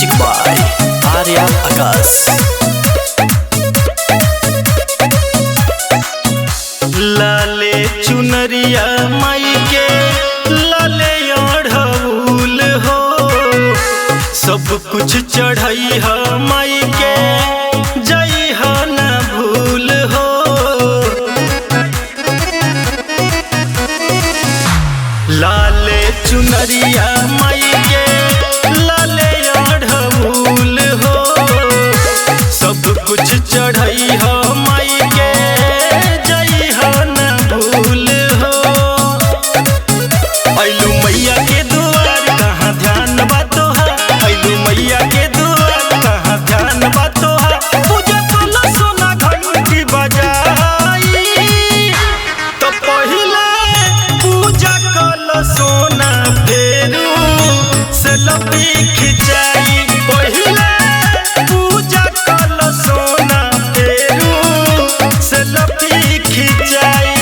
Music by Arya आकाश। लाले चुनरिया माई के लाले ओढ़ौल हो, सब कुछ चढ़ाई है माई के जई है न भूल हो। लाले चुनरिया माई के लाले ओढ़ौल हो, सब कुछ चढ़ाई है माई के जई है न भूल हो। अइलू मैया के दुआर कहाँ ध्यान बा तोहार, अइलू मैया के दुआर कहाँ ध्यान बा तोहार। पूजा कलो सोना घंटी बजाई, तो पहिले पूजा कलो सोना फेरू सेल्फी खिंचाई। पहिले पूजा कलो सोना फेरू सेल्फी खिंचाई।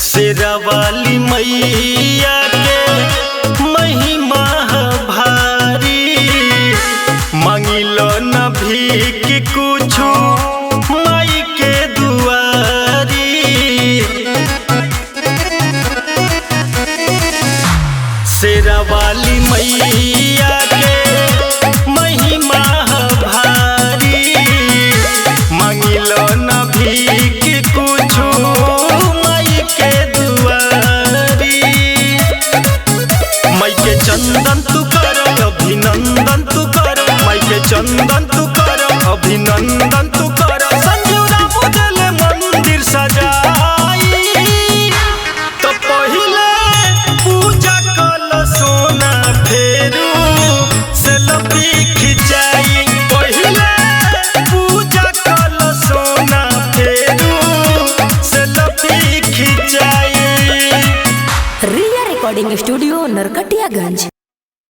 शेरा वाली मैया के महिमा भारी, मांगिलो न भीख कुछु माई के दुआरी। शेरा वाली मैया के महिमा भारी, मांगिलो न भीख कुछु माई के दुआरी। माई के चंदन तू कर अभिनंदन तू कर, माई के चंदन तू कर अभिनंदन तू कर।